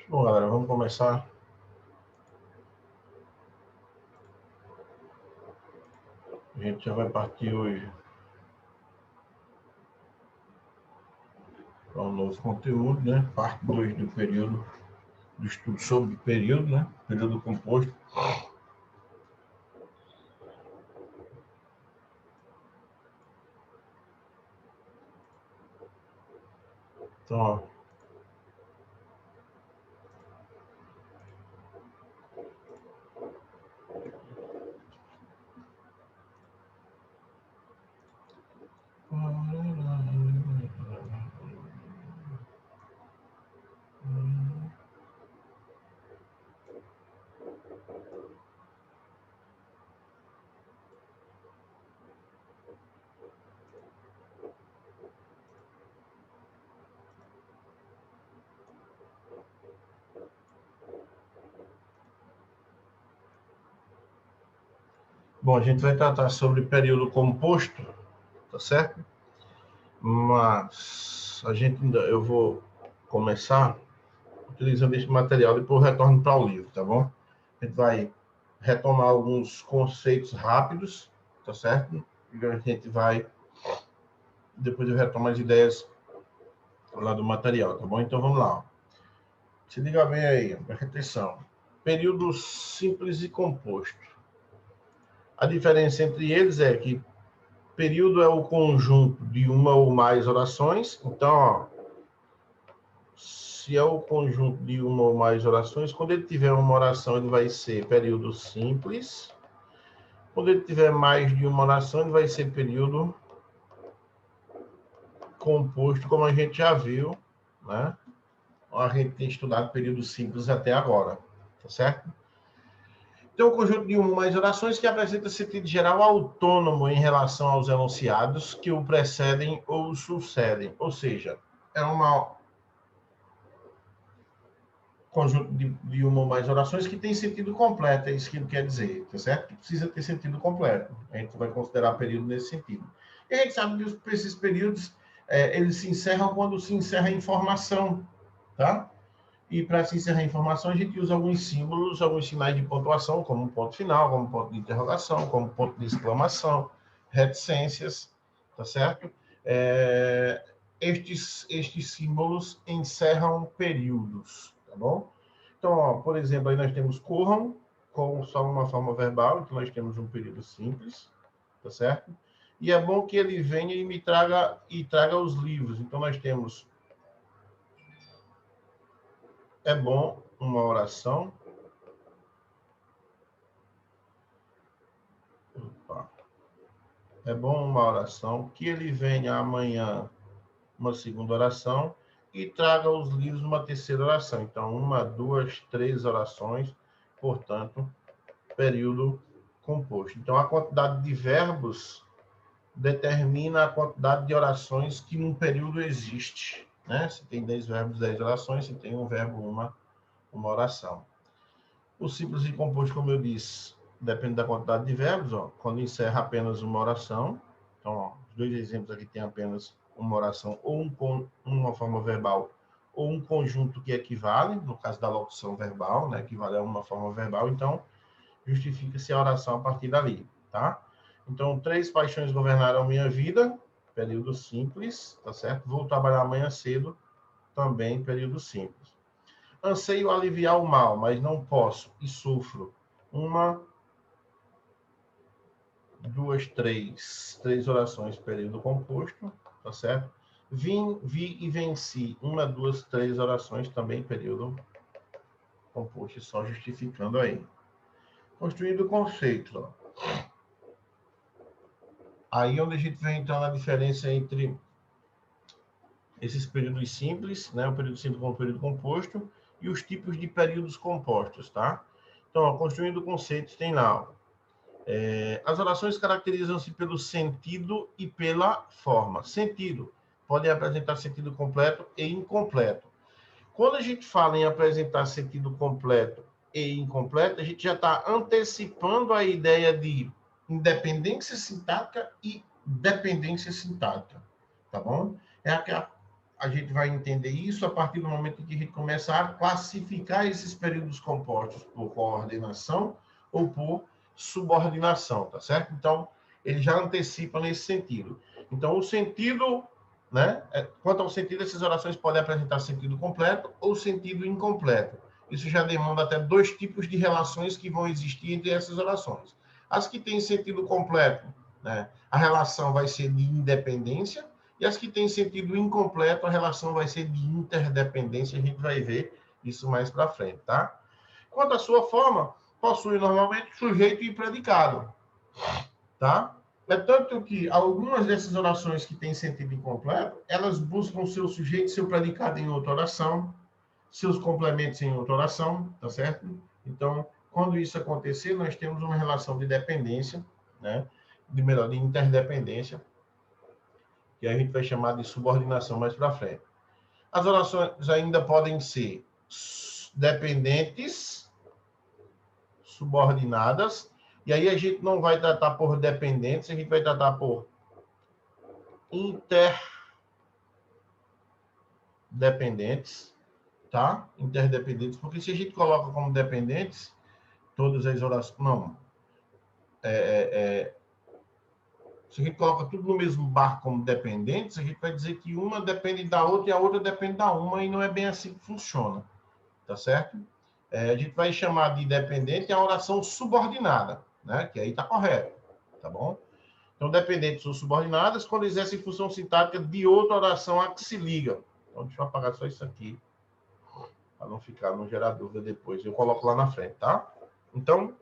Bom, galera, vamos começar. A gente já vai partir hoje para um novo conteúdo, né? Parte 2 do período, do estudo sobre período, né? Período composto. Então, ó, bom, a gente vai tratar sobre período composto, tá certo? Mas eu vou começar utilizando esse material e depois eu retorno para o livro, tá bom? A gente vai retomar alguns conceitos rápidos, tá certo? E a gente vai, depois eu retomo as ideias lá do material, tá bom? Então vamos lá. Se liga bem aí, presta atenção. Período simples e composto. A diferença entre eles é que período é o conjunto de uma ou mais orações. Então, ó, se é o conjunto de uma ou mais orações, quando ele tiver uma oração, ele vai ser período simples. Quando ele tiver mais de uma oração, ele vai ser período composto, como a gente já viu, né? A gente tem estudado período simples até agora, tá certo? Tem um conjunto de uma ou mais orações que apresenta sentido geral autônomo em relação aos enunciados que o precedem ou o sucedem. Ou seja, é um conjunto de uma ou mais orações que tem sentido completo, é isso que ele quer dizer, tá certo? Que precisa ter sentido completo. A gente vai considerar período nesse sentido. E a gente sabe que esses períodos, eles se encerram quando se encerra a informação, tá? E para se encerrar a informação, a gente usa alguns símbolos, alguns sinais de pontuação, como um ponto final, como um ponto de interrogação, como um ponto de exclamação, reticências, tá certo? Estes símbolos encerram períodos, tá bom? Então, ó, por exemplo, aí nós temos corram, com só uma forma verbal, então nós temos um período simples, tá certo? E é bom que ele venha e me traga os livros. Então nós temos é bom uma oração. Opa. É bom uma oração, que ele venha amanhã uma segunda oração e traga os livros uma terceira oração. Então, uma, duas, três orações, portanto, período composto. Então, a quantidade de verbos determina a quantidade de orações que num período existe. Né? Se tem 10 verbos, 10 orações, se tem um verbo, uma oração. O simples e composto, como eu disse, depende da quantidade de verbos. Ó. Quando encerra apenas uma oração, então, ó, os dois exemplos aqui tem apenas uma oração ou uma forma verbal ou um conjunto que equivale, no caso da locução verbal, né, equivale a uma forma verbal, então justifica-se a oração a partir dali, tá? Então, 3 paixões governaram minha vida, período simples, tá certo? Vou trabalhar amanhã cedo, também período simples. Anseio aliviar o mal, mas não posso e sofro. Uma, duas, três. 3 orações, período composto, tá certo? Vi e venci. Uma, duas, 3 orações, também período composto, só justificando aí. Construindo conceitos, ó. Aí onde a gente vai entrar na diferença entre esses períodos simples, né? O período simples com o período composto, e os tipos de períodos compostos, tá? Então, ó, construindo conceitos, tem lá, as orações caracterizam-se pelo sentido e pela forma. Sentido, podem apresentar sentido completo e incompleto. Quando a gente fala em apresentar sentido completo e incompleto, a gente já está antecipando a ideia de independência sintática e dependência sintática, tá bom? a gente vai entender isso a partir do momento em que a gente começa a classificar esses períodos compostos por coordenação ou por subordinação, tá certo? Então, ele já antecipa nesse sentido. Então, o sentido, né? Quanto ao sentido, essas orações podem apresentar sentido completo ou sentido incompleto. Isso já demanda até 2 tipos de relações que vão existir entre essas orações. As que têm sentido completo, né? A relação vai ser de independência, e as que têm sentido incompleto, a relação vai ser de interdependência. A gente vai ver isso mais para frente, tá? Quanto à sua forma, possui normalmente sujeito e predicado, tá? É tanto que algumas dessas orações que têm sentido incompleto, elas buscam seu sujeito e seu predicado em outra oração, seus complementos em outra oração, tá certo? Então, quando isso acontecer, nós temos uma relação de dependência, né? De interdependência, que a gente vai chamar de subordinação mais para frente. As orações ainda podem ser dependentes, subordinadas, e aí a gente não vai tratar por dependentes, a gente vai tratar por interdependentes, tá? Interdependentes, porque se a gente coloca como dependentes, todas as orações... Não. Se a gente coloca tudo no mesmo barco como dependentes, a gente vai dizer que uma depende da outra e a outra depende da uma, e não é bem assim que funciona, tá certo? A gente vai chamar de dependente a oração subordinada, né? Que aí está correto, tá bom? Então, dependentes ou subordinadas quando exercem função sintática de outra oração a que se liga. Então, deixa eu apagar só isso aqui, para não ficar, não gerar dúvida depois. Eu coloco lá na frente, tá? Então,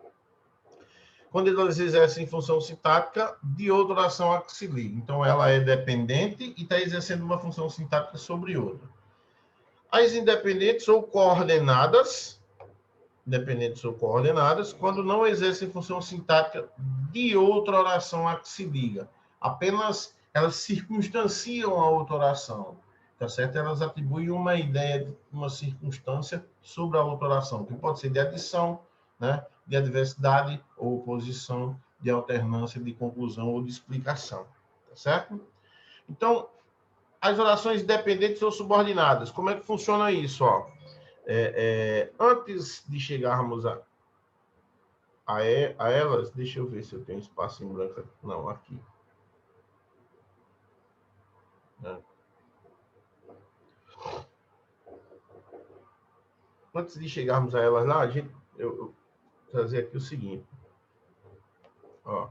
quando eles exercem função sintática de outra oração a que se liga. Então, ela é dependente e está exercendo uma função sintática sobre outra. As independentes ou coordenadas, quando não exercem função sintática de outra oração a que se liga. Apenas elas circunstanciam a outra oração, tá certo? Elas atribuem uma ideia, uma circunstância sobre a outra oração, que pode ser de adição, né? De adversidade ou oposição, de alternância, de conclusão ou de explicação, tá certo? Então, as orações dependentes ou subordinadas, como é que funciona isso, ó? Antes de chegarmos a elas, deixa eu ver se eu tenho espaço em branco. Não, aqui. Antes de chegarmos a elas lá, eu vou trazer aqui o seguinte. Ó.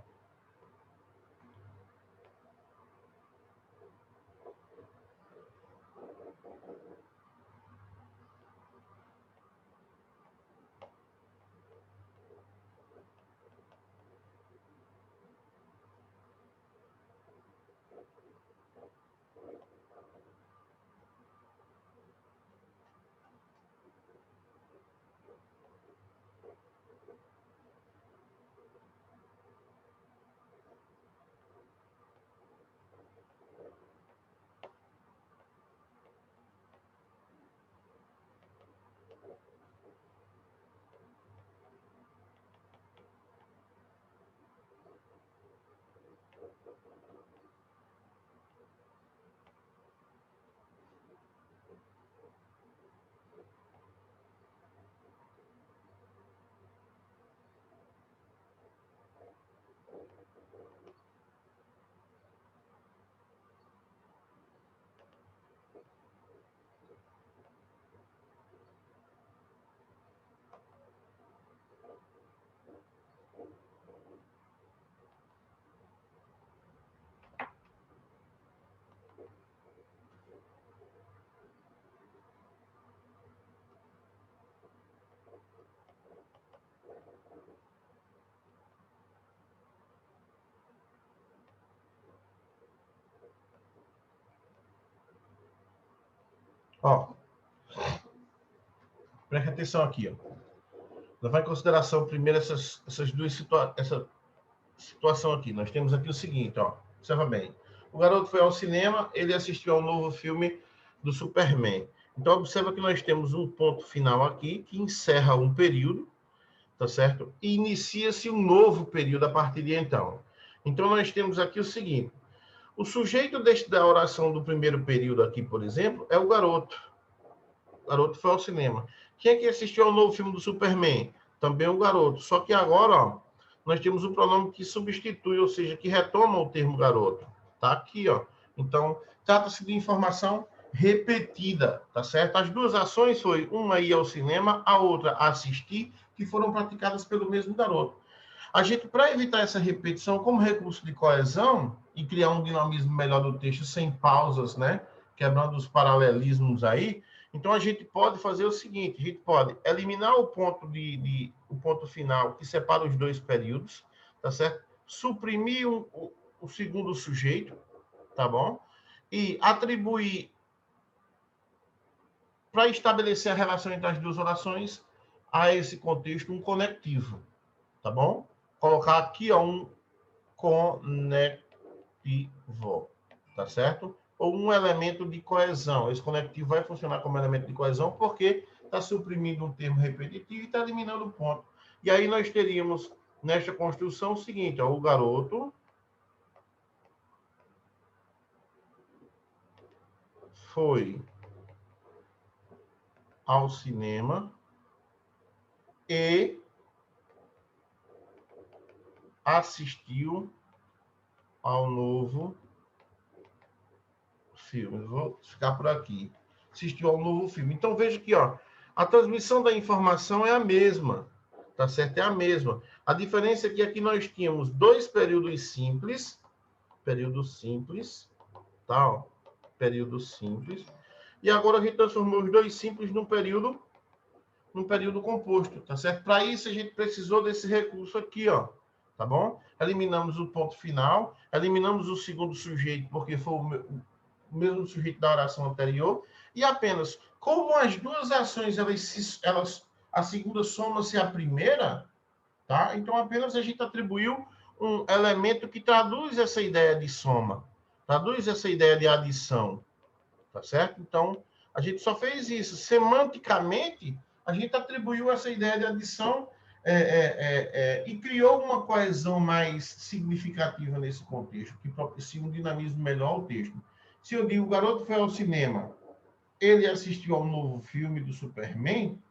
Ó, preste atenção aqui, ó. Levar em consideração primeiro essa situação aqui. Nós temos aqui o seguinte, ó. Observa bem. O garoto foi ao cinema, ele assistiu ao novo filme do Superman. Então, observa que nós temos um ponto final aqui, que encerra um período, tá certo? E inicia-se um novo período a partir de então. Então, nós temos aqui o seguinte. O sujeito da oração do primeiro período aqui, por exemplo, é o garoto. O garoto foi ao cinema. Quem é que assistiu ao novo filme do Superman? Também o garoto. Só que agora, ó, nós temos um pronome que substitui, ou seja, que retoma o termo garoto. Tá aqui, ó. Então, trata-se de informação repetida, tá certo? As duas ações foi uma ir ao cinema, a outra assistir, que foram praticadas pelo mesmo garoto. A gente, para evitar essa repetição, como recurso de coesão e criar um dinamismo melhor do texto sem pausas, né? Quebrando os paralelismos aí, então a gente pode fazer o seguinte: a gente pode eliminar o ponto final que separa os dois períodos, tá certo? Suprimir o segundo sujeito, tá bom? E atribuir, para estabelecer a relação entre as duas orações, a esse contexto um conectivo, tá bom? Colocar aqui, ó, um conectivo, tá certo? Ou um elemento de coesão. Esse conectivo vai funcionar como elemento de coesão porque está suprimindo um termo repetitivo e está eliminando o ponto. E aí nós teríamos, nesta construção, o seguinte, ó, o garoto foi ao cinema e assistiu ao novo filme. Vou ficar por aqui. Assistiu ao novo filme. Então, veja aqui, ó, a transmissão da informação é a mesma, tá certo? É a mesma. A diferença é que aqui nós tínhamos dois períodos simples, tá? Ó, período simples. E agora a gente transformou os dois simples num período composto, tá certo? Para isso, a gente precisou desse recurso aqui, ó, tá bom? Eliminamos o ponto final, eliminamos o segundo sujeito, porque foi o mesmo sujeito da oração anterior, e apenas, como as duas ações, a segunda soma-se à primeira, tá? Então, apenas a gente atribuiu um elemento que traduz essa ideia de soma, traduz essa ideia de adição, tá certo? Então, a gente só fez isso. Semanticamente, a gente atribuiu essa ideia de adição e criou uma coesão mais significativa nesse contexto, que propicia um dinamismo melhor ao texto. Se eu digo, o garoto foi ao cinema, ele assistiu ao novo filme do Superman,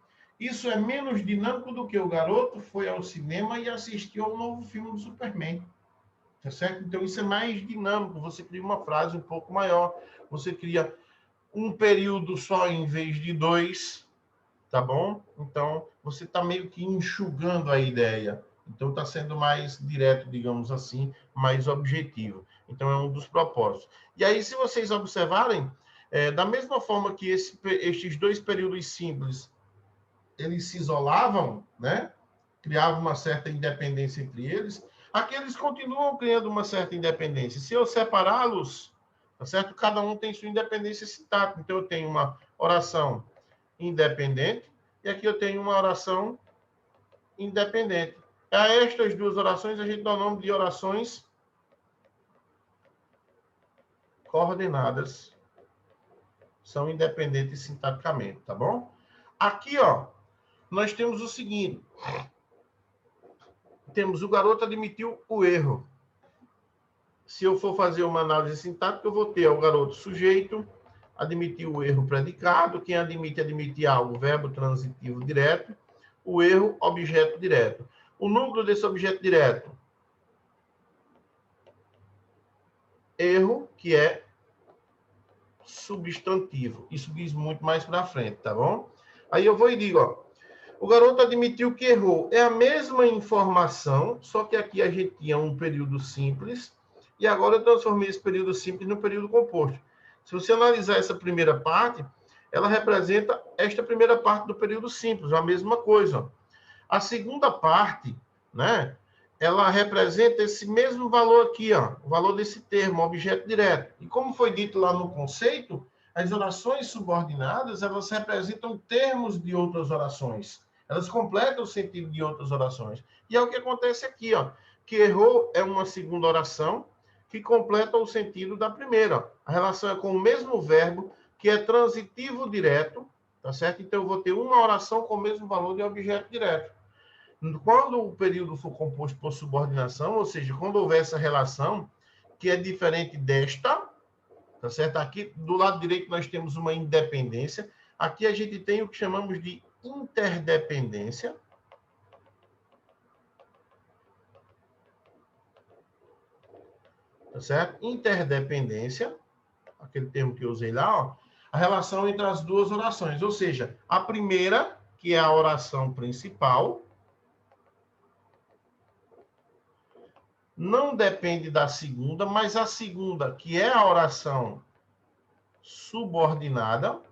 isso é menos dinâmico do que o garoto foi ao cinema e assistiu ao novo filme do Superman. Tá certo? Então, isso é mais dinâmico. Você cria uma frase um pouco maior. Você cria um período só em vez de dois, tá bom? Então, você está meio que enxugando a ideia. Então, está sendo mais direto, digamos assim, mais objetivo. Então, é um dos propósitos. E aí, se vocês observarem, da mesma forma que estes dois períodos simples, eles se isolavam, né? Criavam uma certa independência entre eles, aqui eles continuam criando uma certa independência. Se eu separá-los, tá certo? Cada um tem sua independência sintática. Então, eu tenho uma oração independente e aqui eu tenho uma oração independente. A estas duas orações a gente dá o nome de orações coordenadas. São independentes sintaticamente, tá bom? Aqui, ó, nós temos o seguinte. Temos o garoto admitiu o erro. Se eu for fazer uma análise sintática, eu vou ter o garoto sujeito, admitir o erro predicado, quem admite algo, verbo transitivo direto, o erro, objeto direto. O núcleo desse objeto direto, erro, que é substantivo. Isso diz muito mais para frente, tá bom? Aí eu vou e digo, ó, o garoto admitiu que errou. É a mesma informação, só que aqui a gente tinha um período simples, e agora eu transformei esse período simples no período composto. Se você analisar essa primeira parte, ela representa esta primeira parte do período simples, a mesma coisa. A segunda parte, né, ela representa esse mesmo valor aqui, ó, o valor desse termo, objeto direto. E como foi dito lá no conceito, as orações subordinadas, elas representam termos de outras orações. Elas completam o sentido de outras orações. E é o que acontece aqui, ó, que errou é uma segunda oração que completa o sentido da primeira. A relação é com o mesmo verbo, que é transitivo direto, tá certo? Então, eu vou ter uma oração com o mesmo valor de objeto direto. Quando o período for composto por subordinação, ou seja, quando houver essa relação, que é diferente desta, tá certo? Aqui do lado direito nós temos uma independência. Aqui a gente tem o que chamamos de interdependência. Tá certo? Interdependência, aquele termo que eu usei lá, ó, a relação entre as duas orações. Ou seja, a primeira, que é a oração principal, não depende da segunda, mas a segunda, que é a oração subordinada,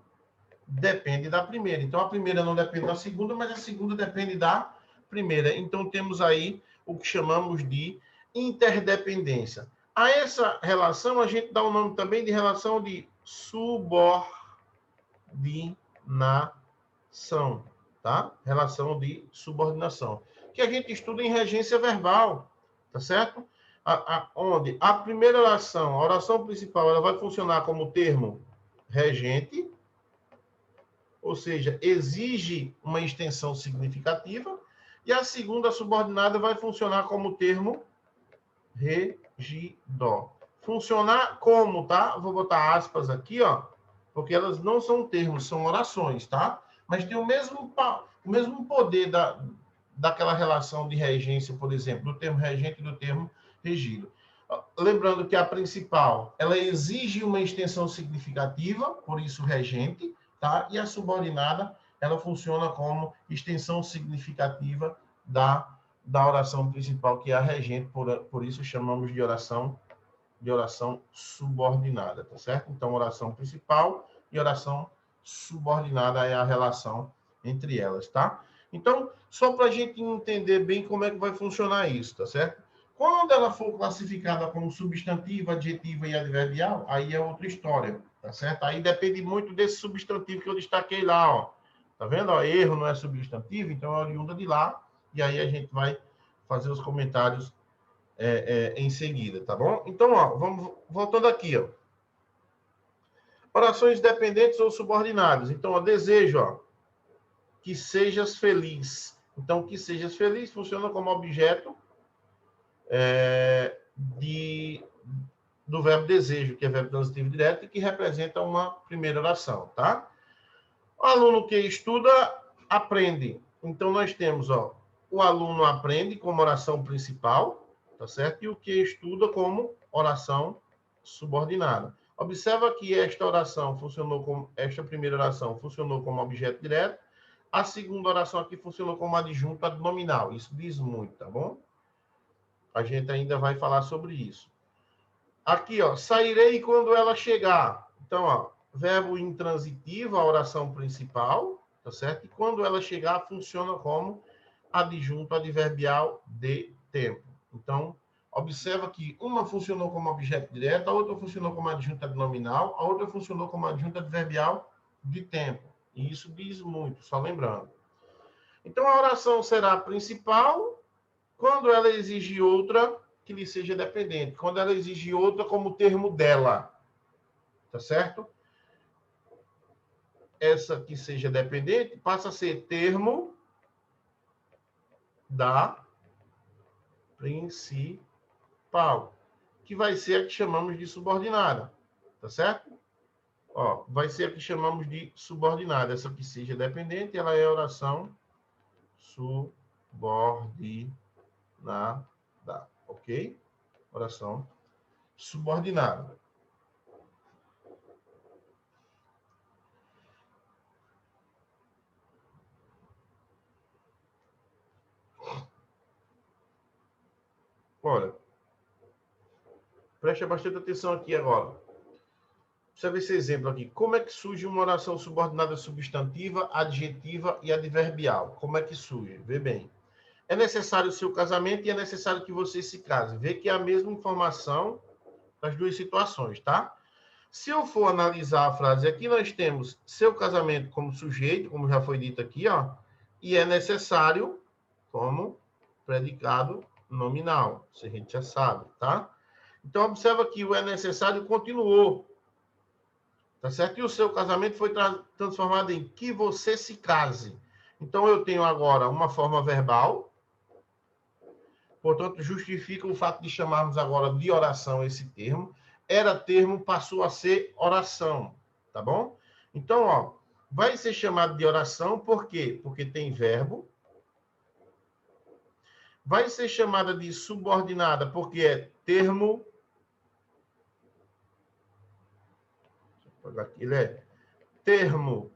depende da primeira. Então, a primeira não depende da segunda, mas a segunda depende da primeira. Então, temos aí o que chamamos de interdependência. A essa relação, a gente dá o nome também de relação de subordinação, tá? Relação de subordinação, que a gente estuda em regência verbal, tá certo? Onde a primeira oração, a oração principal, ela vai funcionar como termo regente, ou seja, exige uma extensão significativa, e a segunda subordinada vai funcionar como termo regidor. Funcionar como, tá? Vou botar aspas aqui, ó, porque elas não são termos, são orações, tá? Mas tem o mesmo poder daquela relação de regência, por exemplo, do termo regente e do termo regido. Lembrando que a principal, ela exige uma extensão significativa, por isso regente, tá? E a subordinada, ela funciona como extensão significativa da oração principal, que é a regente, por isso chamamos de oração subordinada, tá certo? Então, oração principal e oração subordinada é a relação entre elas, tá? Então, só para a gente entender bem como é que vai funcionar isso, tá certo? Quando ela for classificada como substantiva, adjetiva e adverbial, aí é outra história, tá certo? Aí depende muito desse substantivo que eu destaquei lá, ó. Tá vendo? Ó, erro não é substantivo, então é oriunda de lá, e aí a gente vai fazer os comentários em seguida, tá bom? Então, ó, vamos voltando aqui, ó. Orações dependentes ou subordinadas. Então, ó, desejo, ó, que sejas feliz. Então, que sejas feliz funciona como objeto do verbo desejo, que é verbo transitivo direto e que representa uma primeira oração, tá? O aluno que estuda, aprende. Então, nós temos, ó, o aluno aprende como oração principal, tá certo? E o que estuda como oração subordinada. Observa que esta primeira oração funcionou como objeto direto, a segunda oração aqui funcionou como adjunto adnominal. Isso diz muito, tá bom? A gente ainda vai falar sobre isso. Aqui, ó, sairei quando ela chegar. Então, ó, verbo intransitivo, a oração principal, tá certo? E quando ela chegar, funciona como adjunto adverbial de tempo. Então, observa que uma funcionou como objeto direto, a outra funcionou como adjunto adnominal, a outra funcionou como adjunto adverbial de tempo. E isso diz muito, só lembrando. Então, a oração será principal quando ela exige outra que lhe seja dependente. Quando ela exige outra como termo dela. Tá certo? Essa que seja dependente passa a ser termo da principal, que vai ser a que chamamos de subordinada. Tá certo? Ó, vai ser a que chamamos de subordinada. Essa que seja dependente, ela é a oração subordinada. Ok? Oração subordinada. Olha, preste bastante atenção aqui agora. Observe esse exemplo aqui. Como é que surge uma oração subordinada substantiva, adjetiva e adverbial? Como é que surge? Vê bem. É necessário o seu casamento e é necessário que você se case. Vê que é a mesma informação das duas situações, tá? Se eu for analisar a frase aqui, nós temos seu casamento como sujeito, como já foi dito aqui, ó, e é necessário como predicado nominal. Isso a gente já sabe, tá? Então, observa que o é necessário continuou. Tá certo? E o seu casamento foi transformado em que você se case. Então, eu tenho agora uma forma verbal, Portanto, justifica o fato de chamarmos agora de oração esse termo. Era termo, passou a ser oração, tá bom? Então, ó, vai ser chamado de oração por quê? Porque tem verbo. Vai ser chamada de subordinada porque é termo. Ele é termo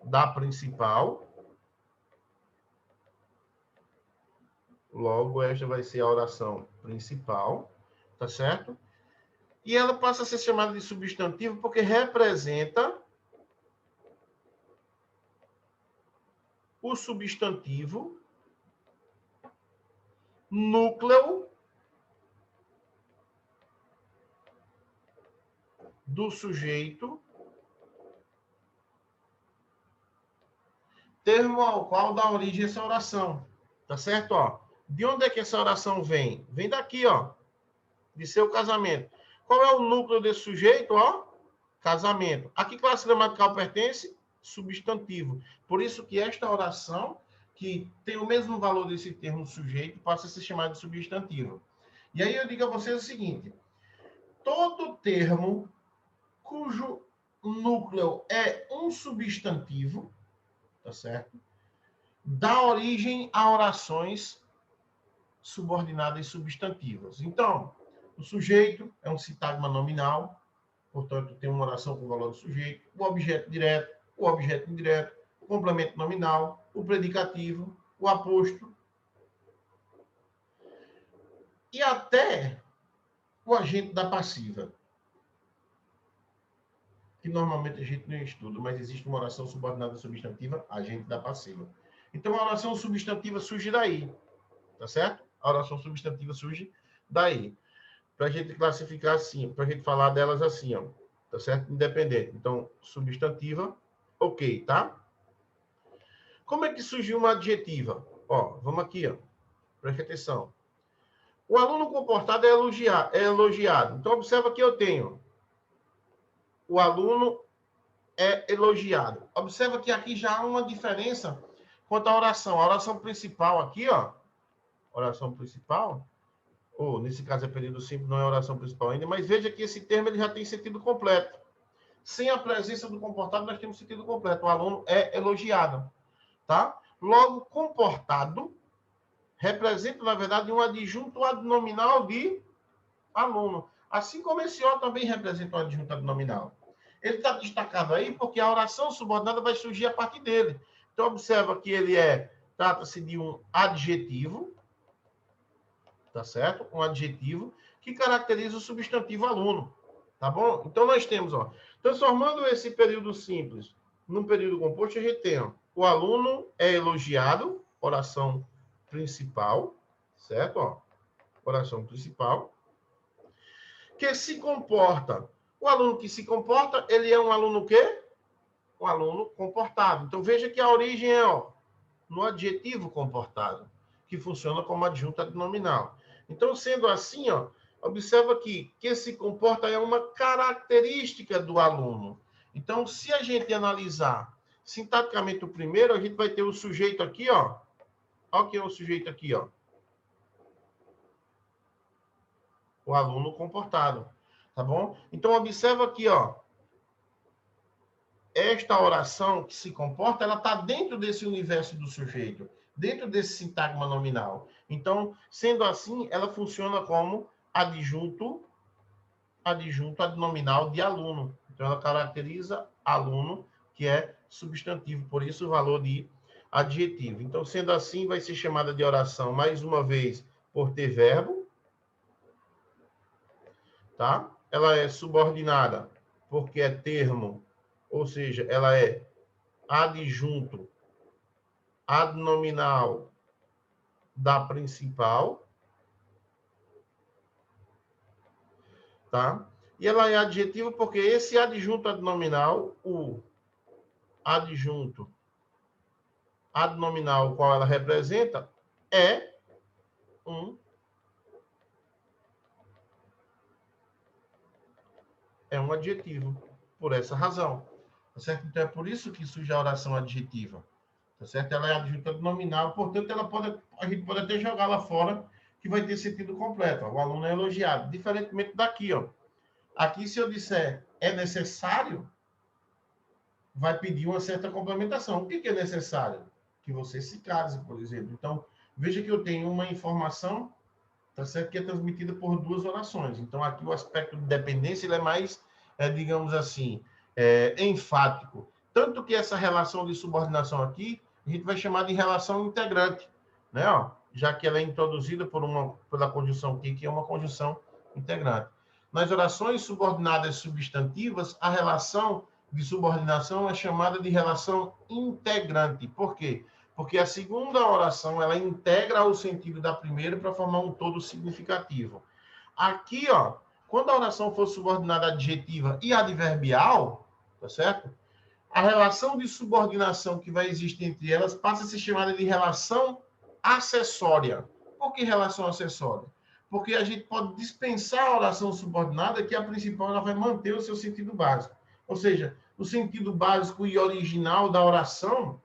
da principal. Logo, esta vai ser a oração principal, tá certo? E ela passa a ser chamada de substantivo porque representa o substantivo núcleo do sujeito, termo ao qual dá origem essa oração, tá certo? Ó, de onde é que essa oração vem? Vem daqui, ó, de seu casamento. Qual é o núcleo desse sujeito? Ó, casamento. A que classe gramatical pertence? Substantivo. Por isso que esta oração, que tem o mesmo valor desse termo sujeito, passa a ser chamada de substantivo. E aí eu digo a vocês o seguinte: todo termo cujo núcleo é um substantivo, tá certo? Dá origem a orações subordinadas substantivas. Então, o sujeito é um sintagma nominal, portanto, tem uma oração com o valor do sujeito, o objeto direto, o objeto indireto, o complemento nominal, o predicativo, o apóstrofo e até o agente da passiva, que normalmente a gente não estuda, mas existe uma oração subordinada substantiva, agente da passiva. Então, a oração substantiva surge daí, tá certo? A oração substantiva surge daí. Para a gente classificar assim, para a gente falar delas assim, ó, tá certo? Independente. Então, substantiva, ok, tá? Como é que surgiu uma adjetiva? Ó, vamos aqui, ó. Preste atenção. O aluno comportado é elogiado. Então, observa que eu tenho. O aluno é elogiado. Observa que aqui já há uma diferença quanto à oração. A oração principal aqui, ó. Oração principal, ou nesse caso é período simples, não é oração principal ainda, mas veja que esse termo ele já tem sentido completo. Sem a presença do comportado, nós temos sentido completo. O aluno é elogiado, tá? Logo, comportado representa, na verdade, um adjunto adnominal de aluno. Assim como esse O também representa um adjunto adnominal. Ele está destacado aí porque a oração subordinada vai surgir a partir dele. Então, observa que ele trata-se de um adjetivo, tá certo? Um adjetivo que caracteriza o substantivo aluno, tá bom? Então, nós temos, ó, transformando esse período simples num período composto, a gente tem, ó, o aluno é elogiado, oração principal, certo? Ó, oração principal, que se comporta. O aluno que se comporta, ele é um aluno o quê? Um aluno comportado. Então, veja que a origem é, ó, no adjetivo comportado, que funciona como adjunto adnominal. Então, sendo assim, ó, observa que se comporta é uma característica do aluno. Então, se a gente analisar sintaticamente o primeiro, a gente vai ter o sujeito aqui, ó. Olha o que é o sujeito aqui, ó. O aluno comportado, tá bom? Então, observa aqui, ó. Esta oração que se comporta, ela está dentro desse universo do sujeito, dentro desse sintagma nominal. Então, sendo assim, ela funciona como adjunto adnominal de aluno. Então, ela caracteriza aluno, que é substantivo, por isso o valor de adjetivo. Então, sendo assim, vai ser chamada de oração, mais uma vez, por ter verbo, tá? Ela é subordinada porque é termo, ou seja, ela é adjunto adnominal da principal, tá? E ela é adjetivo porque esse adjunto adnominal, o adjunto adnominal qual ela representa, é um adjetivo, por essa razão. Tá certo? Então é por isso que surge a oração adjetiva. tá certo? Ela é adjunta do nominal, portanto, a gente pode até jogar lá fora, que vai ter sentido completo. Ó, o aluno é elogiado. Diferentemente daqui, ó. Aqui, se eu disser é necessário, vai pedir uma certa complementação. O que é necessário? Que você se case, por exemplo. Então, veja que eu tenho uma informação, tá certo, que é transmitida por duas orações. Então, aqui o aspecto de dependência ele é mais, digamos assim, enfático. Tanto que essa relação de subordinação aqui, a gente vai chamar de relação integrante, né? Ó, já que ela é introduzida pela conjunção aqui, que é uma conjunção integrante. Nas orações subordinadas substantivas, a relação de subordinação é chamada de relação integrante. Por quê? Porque a segunda oração, ela integra o sentido da primeira para formar um todo significativo. Aqui, ó, quando a oração for subordinada adjetiva e adverbial, tá certo? A relação de subordinação que vai existir entre elas passa a ser chamada de relação acessória. Por que relação acessória? Porque a gente pode dispensar a oração subordinada, que a principal ela vai manter o seu sentido básico. Ou seja, o sentido básico e original da oração,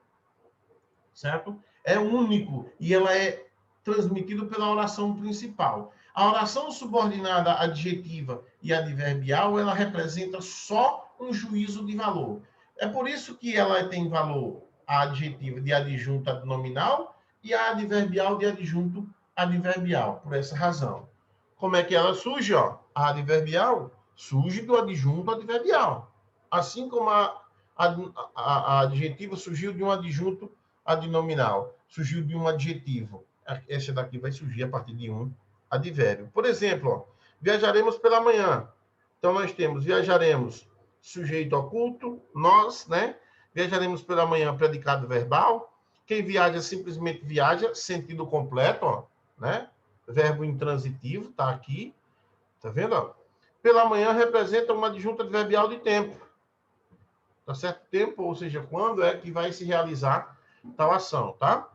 certo? É único e ela é transmitida pela oração principal. A oração subordinada adjetiva e adverbial, ela representa só um juízo de valor. É por isso que ela tem valor a adjetiva de adjunto adnominal e a adverbial de adjunto adverbial, por essa razão. Como é que ela surge? Ó? A adverbial surge do adjunto adverbial. Assim como a adjetiva surgiu de um adjunto adnominal, surgiu de um adjetivo. Essa daqui vai surgir a partir de um advérbio. Por exemplo, ó, viajaremos pela manhã. Então, nós temos viajaremos, sujeito oculto, nós, né? Viajaremos pela manhã, predicado verbal. Quem viaja simplesmente viaja, sentido completo, ó, né? Verbo intransitivo, tá aqui. Tá vendo? Ó? Pela manhã representa uma adjunta adverbial de tempo. Tá certo? Tempo, ou seja, quando é que vai se realizar tal ação, tá?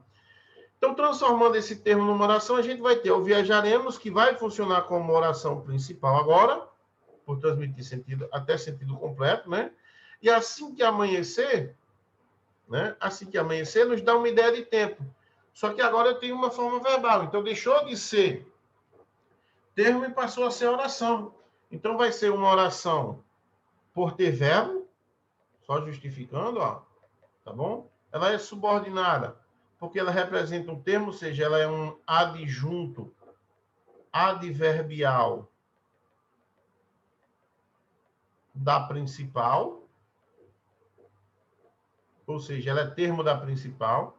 Então, transformando esse termo numa oração, a gente vai ter o viajaremos, que vai funcionar como oração principal agora, por transmitir sentido, até sentido completo, né? E assim que amanhecer, né? Assim que amanhecer, nos dá uma ideia de tempo. Só que agora eu tenho uma forma verbal. Então, deixou de ser termo e passou a ser oração. Então, vai ser uma oração por ter verbo, só justificando, ó, tá bom? Ela é subordinada, porque ela representa um termo, ou seja, ela é um adjunto adverbial da principal, ou seja, ela é termo da principal,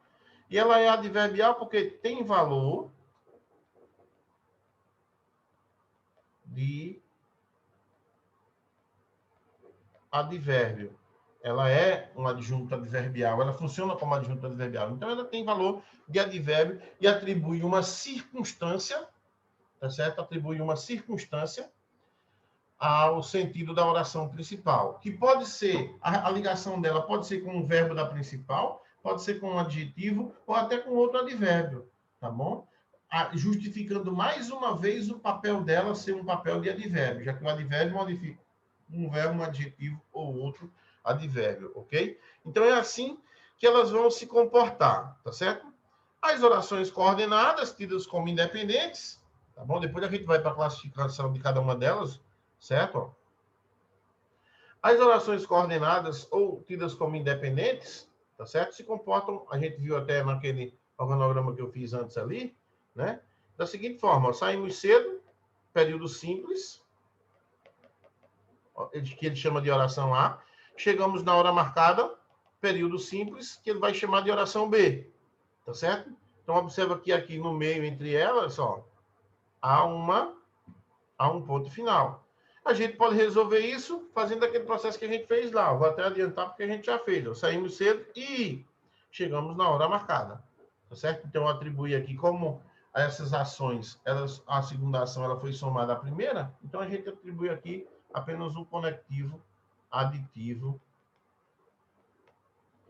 e ela é adverbial porque tem valor de advérbio. Ela é um adjunto adverbial, ela funciona como adjunto adverbial. Então, ela tem valor de advérbio e atribui uma circunstância, tá certo? Atribui uma circunstância ao sentido da oração principal, que pode ser, a ligação dela pode ser com um verbo da principal, pode ser com um adjetivo ou até com outro advérbio, tá bom? Justificando mais uma vez o papel dela ser um papel de advérbio, já que o advérbio modifica um verbo, um adjetivo ou outro advérbio, ok? Então, é assim que elas vão se comportar, tá certo? As orações coordenadas, tidas como independentes, tá bom? Depois a gente vai para a classificação de cada uma delas, certo? As orações coordenadas ou tidas como independentes, tá certo? Se comportam, a gente viu até naquele organograma que eu fiz antes ali, né? Da seguinte forma, saímos cedo, período simples, que ele chama de oração A. Chegamos na hora marcada, período simples, que ele vai chamar de oração B. Tá certo? Então, observa que aqui no meio, entre elas, ó, há um ponto final. A gente pode resolver isso fazendo aquele processo que a gente fez lá. Vou até adiantar porque a gente já fez. Ó. Saímos cedo e chegamos na hora marcada. Tá certo? Então, atribui aqui como essas ações, a segunda ação ela foi somada à primeira, então a gente atribui aqui apenas um conectivo aditivo,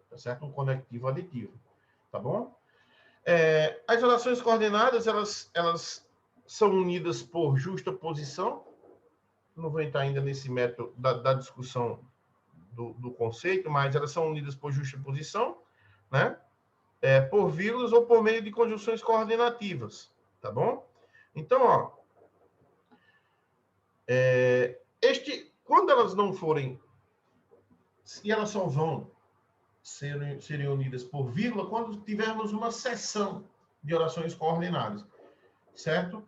tá certo? Um conectivo aditivo, tá bom? As orações coordenadas, elas são unidas por justa posição, não vou entrar ainda nesse método da discussão do conceito, mas elas são unidas por justa posição, né? por vírgulas ou por meio de conjunções coordenativas, tá bom? Então, ó, quando elas não forem, se elas só vão serem unidas por vírgula quando tivermos uma seção de orações coordenadas, certo?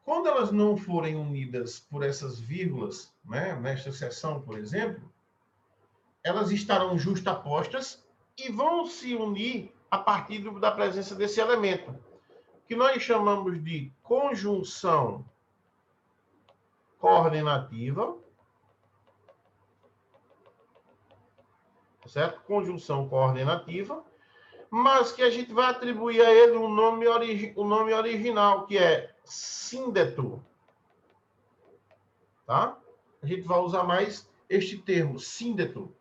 Quando elas não forem unidas por essas vírgulas, né, nesta seção, por exemplo, elas estarão justapostas e vão se unir a partir da presença desse elemento, que nós chamamos de conjunção coordenativa, certo? Conjunção coordenativa, mas que a gente vai atribuir a ele um nome original, que é síndeto. Tá? A gente vai usar mais este termo, síndeto.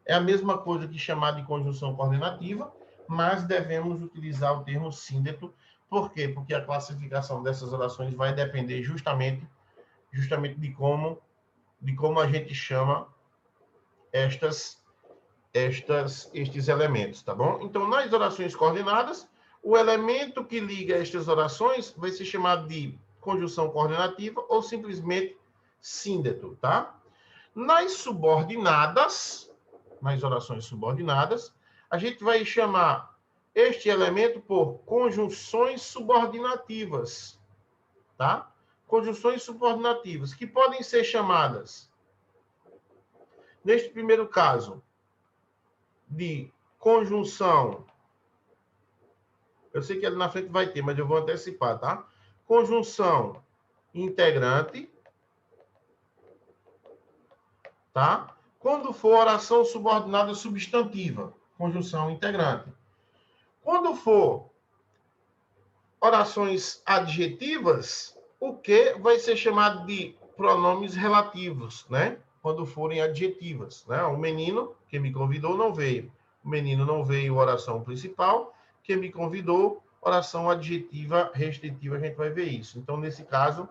É a mesma coisa que chamar de conjunção coordenativa, mas devemos utilizar o termo síndeto. Por quê? Porque a classificação dessas orações vai depender justamente de como a gente chama estes elementos, tá bom? Então, nas orações coordenadas, o elemento que liga estas orações vai ser chamado de conjunção coordenativa ou simplesmente síndeto, tá? Nas subordinadas, nas orações subordinadas, a gente vai chamar este elemento por conjunções subordinativas, tá? Conjunções subordinativas, que podem ser chamadas, neste primeiro caso, de conjunção. Eu sei que ali na frente vai ter, mas eu vou antecipar, tá? Conjunção integrante, tá? Quando for oração subordinada substantiva, conjunção integrante. Quando for orações adjetivas, o que vai ser chamado de pronomes relativos, né? Quando forem adjetivas, né? O menino que me convidou não veio. O menino não veio, oração principal. Que me convidou, oração adjetiva restritiva, a gente vai ver isso. Então, nesse caso,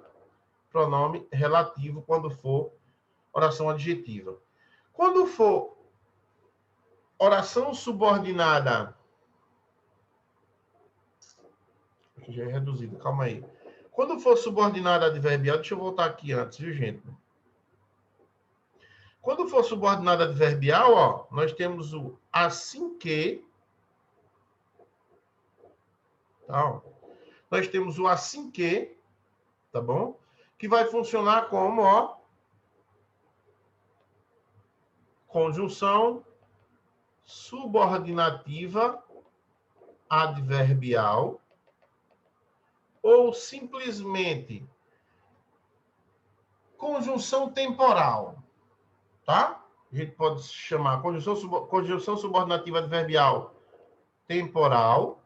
pronome relativo quando for oração adjetiva. Quando for oração subordinada, aqui já é reduzida, calma aí. Quando for subordinada adverbial, deixa eu voltar aqui antes, viu, gente? Quando for subordinada adverbial, ó, nós temos o assim que, tá? Nós temos o assim que, tá bom? Que vai funcionar como, ó, conjunção subordinativa adverbial ou simplesmente conjunção temporal, tá? A gente pode chamar conjunção subordinativa adverbial temporal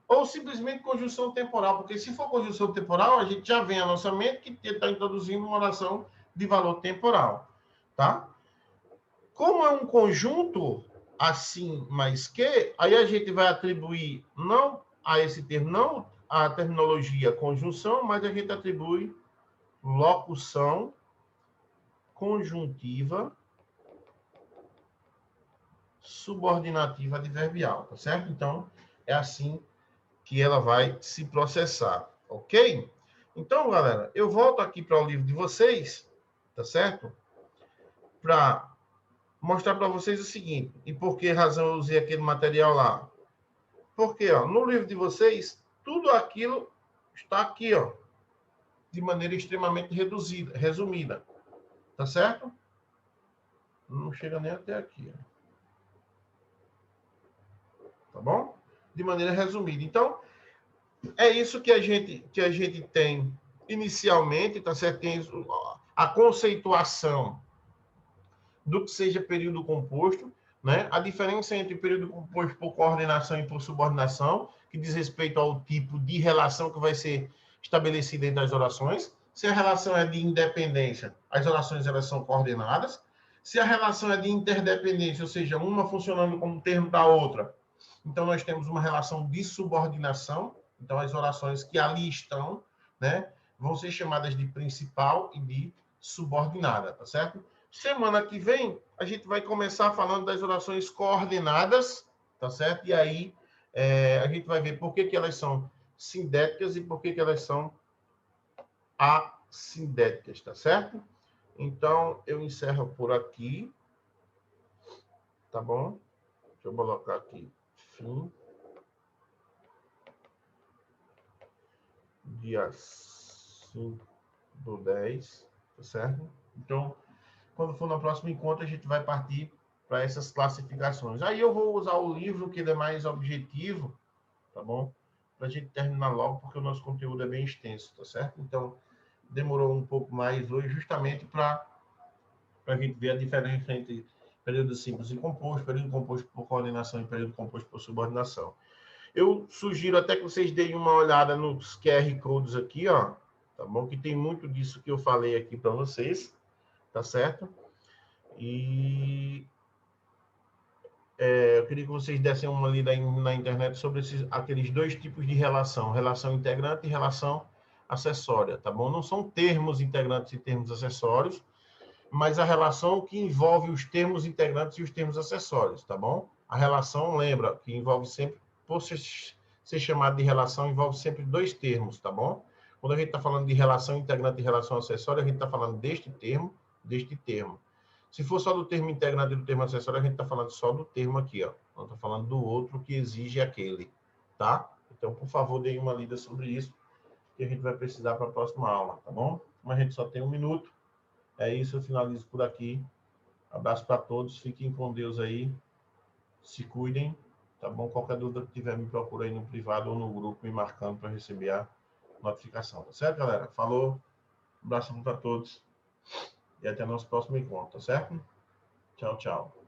ou simplesmente conjunção temporal, porque se for conjunção temporal, a gente já vem à nossa mente que está introduzindo uma oração de valor temporal, tá? Como é um conjunto assim, mais que, aí a gente vai atribuir não a esse termo, não a terminologia conjunção, mas a gente atribui locução conjuntiva subordinativa adverbial, tá certo? Então, é assim que ela vai se processar, ok? Então, galera, eu volto aqui para o livro de vocês, tá certo? Para mostrar para vocês o seguinte, e por que razão eu usei aquele material lá? Porque, ó, no livro de vocês, tudo aquilo está aqui, ó, de maneira extremamente reduzida, resumida, tá certo? Não chega nem até aqui, ó. Tá bom? De maneira resumida. Então, é isso que a gente tem inicialmente, tá certo? Tem a conceituação do que seja período composto, né? A diferença entre período composto por coordenação e por subordinação, que diz respeito ao tipo de relação que vai ser estabelecida entre as orações. Se a relação é de independência, as orações elas são coordenadas. Se a relação é de interdependência, ou seja, uma funcionando como termo da outra, então nós temos uma relação de subordinação. Então as orações que ali estão, né, vão ser chamadas de principal e de subordinada, tá certo? Semana que vem, a gente vai começar falando das orações coordenadas, tá certo? E aí a gente vai ver por que elas são sindéticas e por que elas são assindéticas, tá certo? Então, eu encerro por aqui, tá bom? Deixa eu colocar aqui, fim, dia 5/10, tá certo? Então, quando for no próximo encontro, a gente vai partir para essas classificações. Aí eu vou usar o livro, que ele é mais objetivo, tá bom? Para a gente terminar logo, porque o nosso conteúdo é bem extenso, tá certo? Então, demorou um pouco mais hoje, justamente para a gente ver a diferença entre período simples e composto, período composto por coordenação e período composto por subordinação. Eu sugiro até que vocês deem uma olhada nos QR Codes aqui, ó, tá bom? Que tem muito disso que eu falei aqui para vocês, tá certo? E eu queria que vocês dessem uma lida na internet sobre aqueles dois tipos de relação, relação integrante e relação acessória, tá bom? Não são termos integrantes e termos acessórios, mas a relação que envolve os termos integrantes e os termos acessórios, tá bom? A relação, lembra, que envolve sempre, por ser chamado de relação, envolve sempre dois termos, tá bom? Quando a gente está falando de relação integrante e relação acessória, a gente está falando deste termo, deste termo. Se for só do termo integrante e do termo acessório, a gente está falando só do termo aqui, ó. Não está falando do outro que exige aquele, tá? Então, por favor, deem uma lida sobre isso, que a gente vai precisar para a próxima aula, tá bom? Como a gente só tem 1 minuto, é isso, eu finalizo por aqui. Abraço para todos, fiquem com Deus aí, se cuidem, tá bom? Qualquer dúvida que tiver, me procura aí no privado ou no grupo, me marcando para receber a notificação, tá certo, galera? Falou, abraço para todos e até nosso próximo encontro, tá certo? Tchau, tchau.